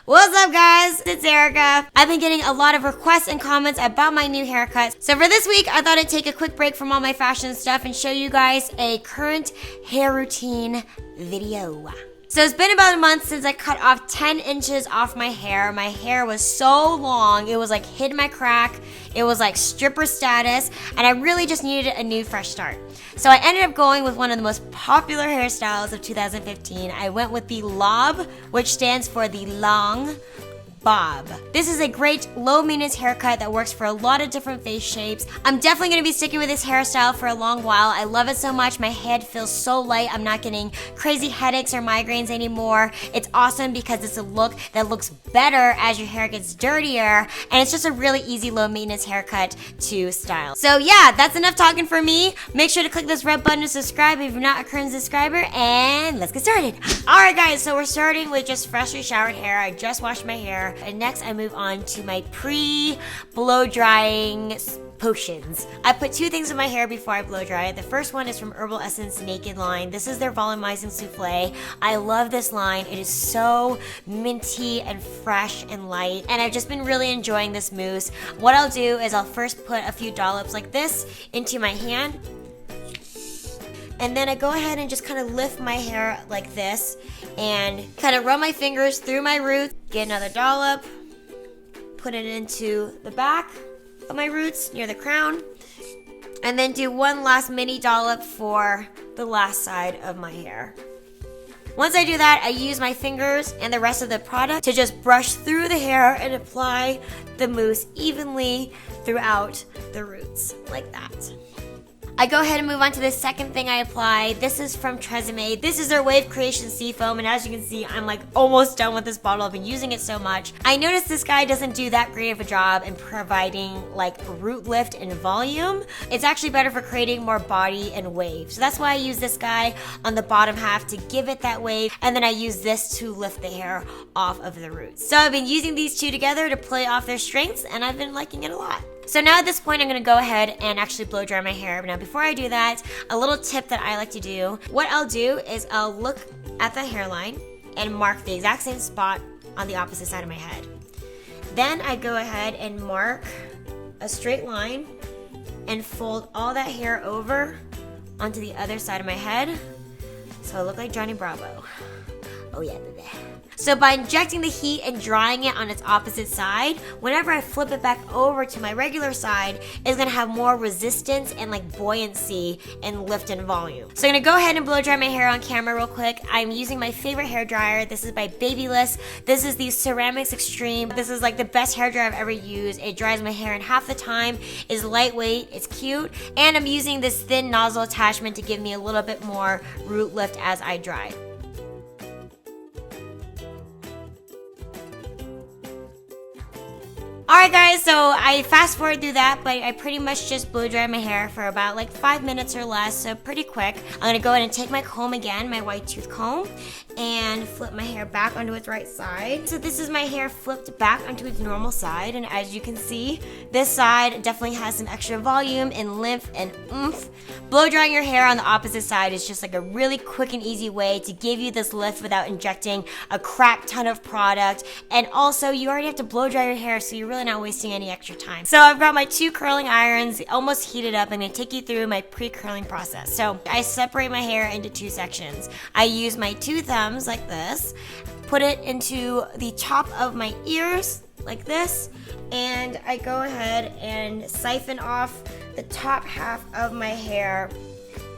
What's up, guys? It's Erica. I've been getting a lot of requests and comments about my new haircut. So for this week, I thought I'd take a quick break from all my fashion stuff and show you guys a current hair routine video. So it's been about a month since I cut off 10 inches off my hair. My hair was so long, it was like hid my crack. It was like stripper status, and I really just needed a new fresh start. So I ended up going with one of the most popular hairstyles of 2015. I went with the LOB, which stands for the long bob. This is a great low maintenance haircut that works for a lot of different face shapes. I'm definitely going to be sticking with this hairstyle for a long while. I love it so much. My head feels so light. I'm not getting crazy headaches or migraines anymore. It's awesome because it's a look that looks better as your hair gets dirtier, and it's just a really easy low maintenance haircut to style. So yeah, that's enough talking for me. Make sure to click this red button to subscribe if you're not a current subscriber, and let's get started. Alright guys, so we're starting with just freshly showered hair. I just washed my hair. And next I move on to my pre-blow drying potions. I put two things in my hair before I blow dry it. The first one is from Herbal Essence Naked line. This is their volumizing souffle. I love this line. It is so minty and fresh and light, and I've just been really enjoying this mousse. What I'll do is I'll first put a few dollops like this into my hand, and then I go ahead and just kind of lift my hair like this and kind of run my fingers through my roots. Get another dollop, put it into the back of my roots near the crown, and then do one last mini dollop for the last side of my hair. Once I do that, I use my fingers and the rest of the product to just brush through the hair and apply the mousse evenly throughout the roots, like that. I go ahead and move on to the second thing I apply. This is from Tresemme. This is their Wave Creation Seafoam, and as you can see, I'm like almost done with this bottle. I've been using it so much. I noticed this guy doesn't do that great of a job in providing like root lift and volume. It's actually better for creating more body and wave. So that's why I use this guy on the bottom half to give it that wave, and then I use this to lift the hair off of the roots. So I've been using these two together to play off their strengths, and I've been liking it a lot. So now at this point, I'm going to go ahead and actually blow dry my hair. But now before I do that, a little tip that I like to do. What I'll do is I'll look at the hairline and mark the exact same spot on the opposite side of my head. Then I go ahead and mark a straight line and fold all that hair over onto the other side of my head. So I look like Johnny Bravo. Oh yeah, baby. So by injecting the heat and drying it on its opposite side, whenever I flip it back over to my regular side, it's gonna have more resistance and like buoyancy and lift and volume. So I'm gonna go ahead and blow dry my hair on camera real quick. I'm using my favorite hair dryer. This is by Babyliss. This is the Ceramics Extreme. This is like the best hair dryer I've ever used. It dries my hair in half the time, is lightweight, it's cute, and I'm using this thin nozzle attachment to give me a little bit more root lift as I dry. Alright guys, so I fast forward through that, but I pretty much just blow dry my hair for about like 5 minutes or less, so pretty quick. I'm going to go ahead and take my comb again, my white tooth comb, and flip my hair back onto its right side. So this is my hair flipped back onto its normal side, and as you can see, this side definitely has some extra volume and lymph and oomph. Blow drying your hair on the opposite side is just like a really quick and easy way to give you this lift without injecting a crap ton of product, and also you already have to blow dry your hair, so you're really not wasting any extra time. So I've got my two curling irons almost heated up. I'm going to take you through my pre-curling process. So I separate my hair into two sections. I use my two thumbs like this, put it into the top of my ears like this, and I go ahead and siphon off the top half of my hair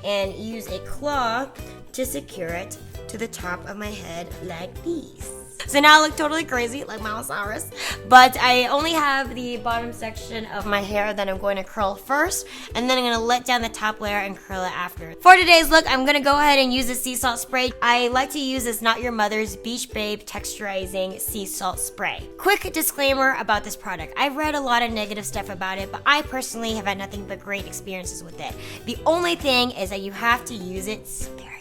and use a claw to secure it to the top of my head like this. So now I look totally crazy like Milosaurus, but I only have the bottom section of my hair that I'm going to curl first, and then I'm going to let down the top layer and curl it after. For today's look, I'm going to go ahead and use the sea salt spray. I like to use this Not Your Mother's Beach Babe Texturizing Sea Salt Spray. Quick disclaimer about this product. I've read a lot of negative stuff about it, but I personally have had nothing but great experiences with it. The only thing is that you have to use it sparingly.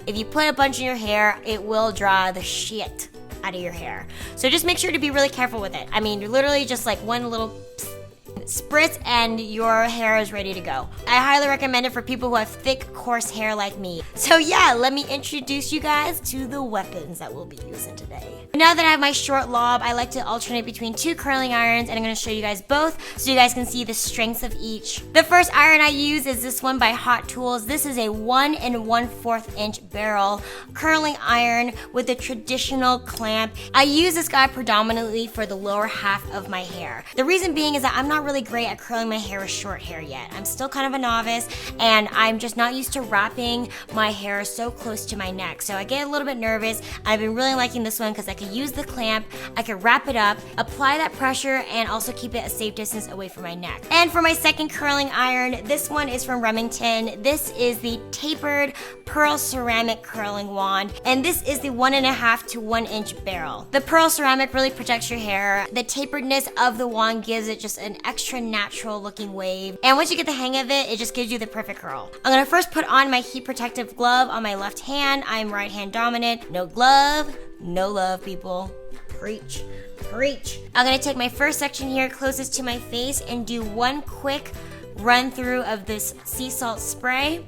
If you put a bunch in your hair, it will draw the shit out of your hair. So just make sure to be really careful with it. I mean, you're literally just like one little spritz and your hair is ready to go. I highly recommend it for people who have thick, coarse hair like me. So yeah, let me introduce you guys to the weapons that we'll be using today. Now that I have my short lob, I like to alternate between 2 curling irons, and I'm gonna show you guys both so you guys can see the strengths of each. The first iron I use is this one by Hot Tools. This is a 1 1/4 inch barrel curling iron with a traditional clamp. I use this guy predominantly for the lower half of my hair. The reason being is that I'm not really great at curling my hair with short hair yet. I'm still kind of a novice, and I'm just not used to wrapping my hair so close to my neck. So I get a little bit nervous. I've been really liking this one because I can use the clamp, I can wrap it up, apply that pressure, and also keep it a safe distance away from my neck. And for my second curling iron, this one is from Remington. This is the tapered pearl ceramic curling wand, and this is the 1 1/2 to 1 inch barrel. The pearl ceramic really protects your hair. The taperedness of the wand gives it just an extra natural looking wave, and once you get the hang of it, it just gives you the perfect curl. I'm gonna first put on my heat protective glove on my left hand. I'm right hand dominant. No glove, no love, people. Preach, preach. I'm gonna take my first section here closest to my face and do one quick run through of this sea salt spray.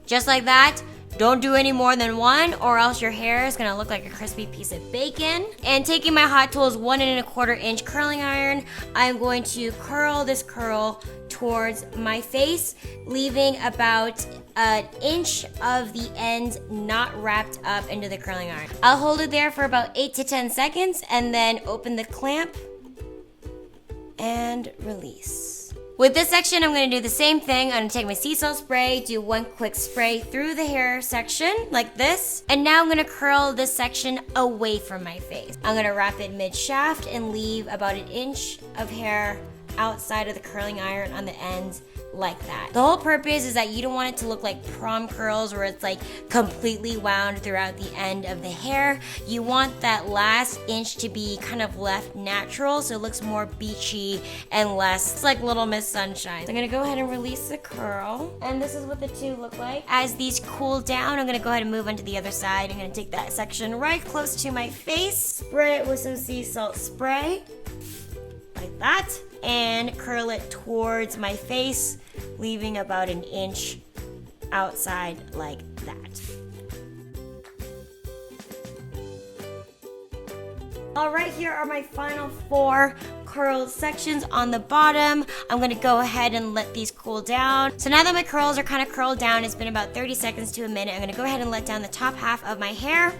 Just like that. Don't do any more than one, or else your hair is gonna look like a crispy piece of bacon. And taking my Hot Tools 1 1/4 inch curling iron, I'm going to curl this curl towards my face, leaving about an inch of the end not wrapped up into the curling iron. I'll hold it there for about 8 to 10 seconds and then open the clamp and release. With this section, I'm gonna do the same thing. I'm gonna take my sea salt spray, do one quick spray through the hair section, like this. And now I'm gonna curl this section away from my face. I'm gonna wrap it mid-shaft and leave about an inch of hair outside of the curling iron on the ends, like that. The whole purpose is that you don't want it to look like prom curls where it's like completely wound throughout the end of the hair. You want that last inch to be kind of left natural so it looks more beachy and less, it's like Little Miss Sunshine. So I'm gonna go ahead and release the curl, and this is what the two look like. As these cool down, I'm gonna go ahead and move on to the other side. I'm gonna take that section right close to my face, spray it with some sea salt spray, like that, and curl it towards my face, leaving about an inch outside like that. All right, here are my final 4 curled sections on the bottom. I'm gonna go ahead and let these cool down. So now that my curls are kind of curled down, it's been about 30 seconds to a minute, I'm gonna go ahead and let down the top half of my hair.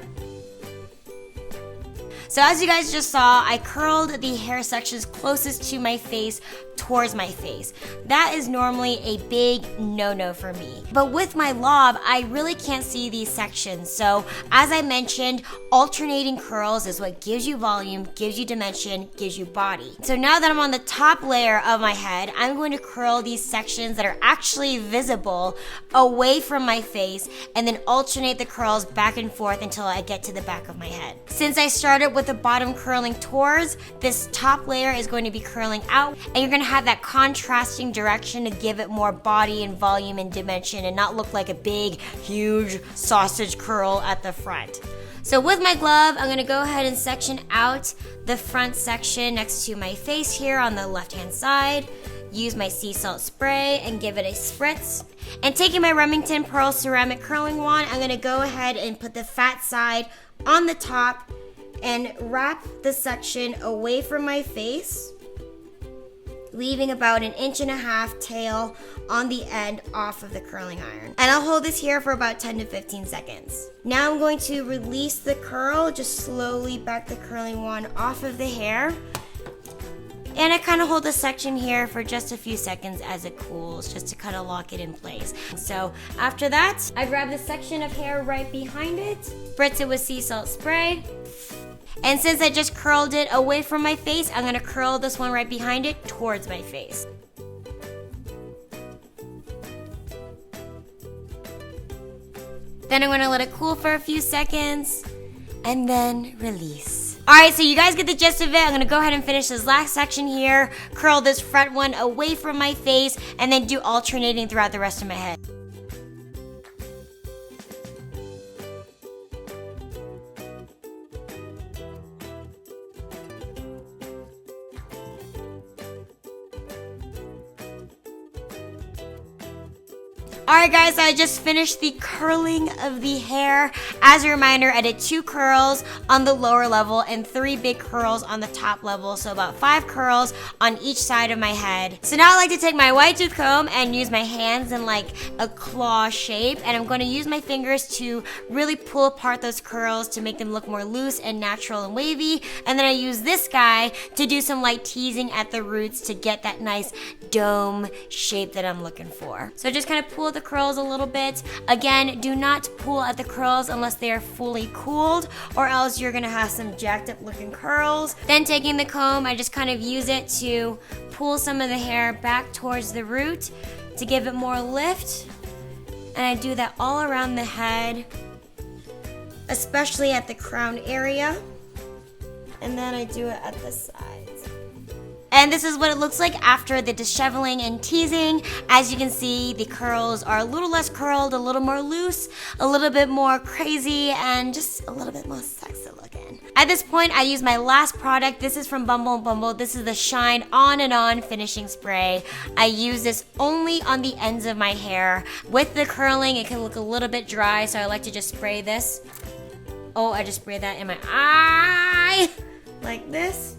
So as you guys just saw, I curled the hair sections closest to my face towards my face. That is normally a big no-no for me. But with my lob, I really can't see these sections. So as I mentioned, alternating curls is what gives you volume, gives you dimension, gives you body. So now that I'm on the top layer of my head, I'm going to curl these sections that are actually visible away from my face and then alternate the curls back and forth until I get to the back of my head. Since I started with the bottom curling towards, this top layer is going to be curling out, and you're going to have that contrasting direction to give it more body and volume and dimension and not look like a big, huge sausage curl at the front. So with my glove, I'm gonna go ahead and section out the front section next to my face here on the left-hand side. Use my sea salt spray and give it a spritz. And taking my Remington Pearl Ceramic Curling Wand, I'm gonna go ahead and put the fat side on the top and wrap the section away from my face, leaving about an 1.5 inch tail on the end off of the curling iron. And I'll hold this here for about 10 to 15 seconds. Now I'm going to release the curl, just slowly back the curling wand off of the hair. And I kind of hold the section here for just a few seconds as it cools, just to kind of lock it in place. So after that, I grab the section of hair right behind it, spritz it with sea salt spray. And since I just curled it away from my face, I'm gonna curl this one right behind it towards my face. Then I'm gonna let it cool for a few seconds and then release. All right, so you guys get the gist of it. I'm gonna go ahead and finish this last section here, curl this front one away from my face, and then do alternating throughout the rest of my head. Alright guys, so I just finished the curling of the hair. As a reminder, I did 2 curls on the lower level and 3 big curls on the top level. So about 5 curls on each side of my head. So now I like to take my white tooth comb and use my hands in like a claw shape. And I'm going to use my fingers to really pull apart those curls to make them look more loose and natural and wavy. And then I use this guy to do some light teasing at the roots to get that nice dome shape that I'm looking for. So just kind of pull the curls a little bit. Again, do not pull at the curls unless they are fully cooled, or else you're gonna have some jacked up looking curls. Then taking the comb, I just kind of use it to pull some of the hair back towards the root to give it more lift. And I do that all around the head, especially at the crown area. And then I do it at the sides. And this is what it looks like after the disheveling and teasing. As you can see, the curls are a little less curled, a little more loose, a little bit more crazy, and just a little bit more sexy looking. At this point, I use my last product. This is from Bumble & Bumble. This is the Shine On and On Finishing Spray. I use this only on the ends of my hair. With the curling, it can look a little bit dry, so I like to just spray this. Oh, I just sprayed that in my eye. Like this.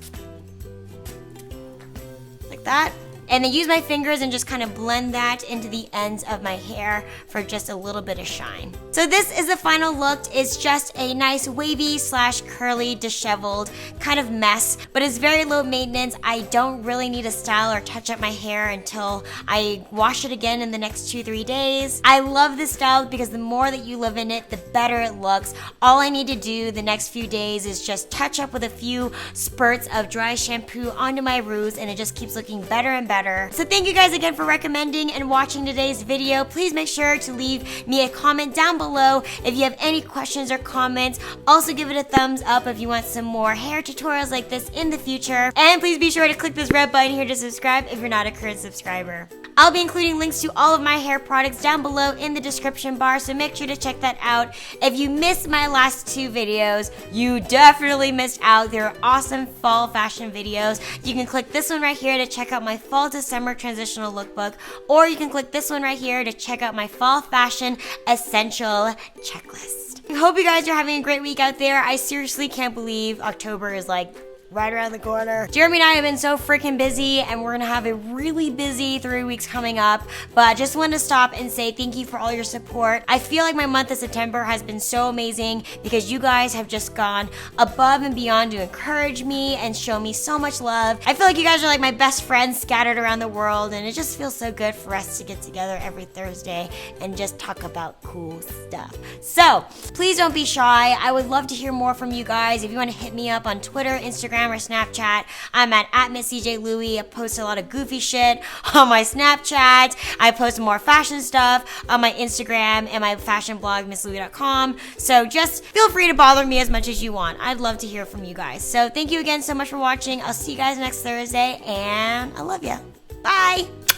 Like that. And then use my fingers and just kind of blend that into the ends of my hair for just a little bit of shine. So this is the final look. It's just a nice wavy / curly, disheveled kind of mess, but it's very low maintenance. I don't really need to style or touch up my hair until I wash it again in the next 2-3 days. I love this style because the more that you live in it, the better it looks. All I need to do the next few days is just touch up with a few spurts of dry shampoo onto my roots, and it just keeps looking better and better. So thank you guys again for recommending and watching today's video. Please make sure to leave me a comment down below if you have any questions or comments. Also give it a thumbs up if you want some more hair tutorials like this in the future. And please be sure to click this red button here to subscribe if you're not a current subscriber. I'll be including links to all of my hair products down below in the description bar, so make sure to check that out. If you missed my last 2 videos, you definitely missed out. They're awesome fall fashion videos. You can click this one right here to check out my fall to summer transitional lookbook, or you can click this one right here to check out my fall fashion essential checklist. I hope you guys are having a great week out there. I seriously can't believe October is like right around the corner. Jeremy and I have been so freaking busy, and we're gonna have a really busy 3 weeks coming up, but I just wanted to stop and say thank you for all your support. I feel like my month of September has been so amazing because you guys have just gone above and beyond to encourage me and show me so much love. I feel like you guys are like my best friends scattered around the world, and it just feels so good for us to get together every Thursday and just talk about cool stuff. So please don't be shy. I would love to hear more from you guys. If you want to hit me up on Twitter, Instagram, or Snapchat, I'm at MissEJLouie. I post a lot of goofy shit on my Snapchat. I post more fashion stuff on my Instagram and my fashion blog, MissEJLouie.com. So just feel free to bother me as much as you want. I'd love to hear from you guys. So thank you again so much for watching. I'll see you guys next Thursday, and I love you. Bye!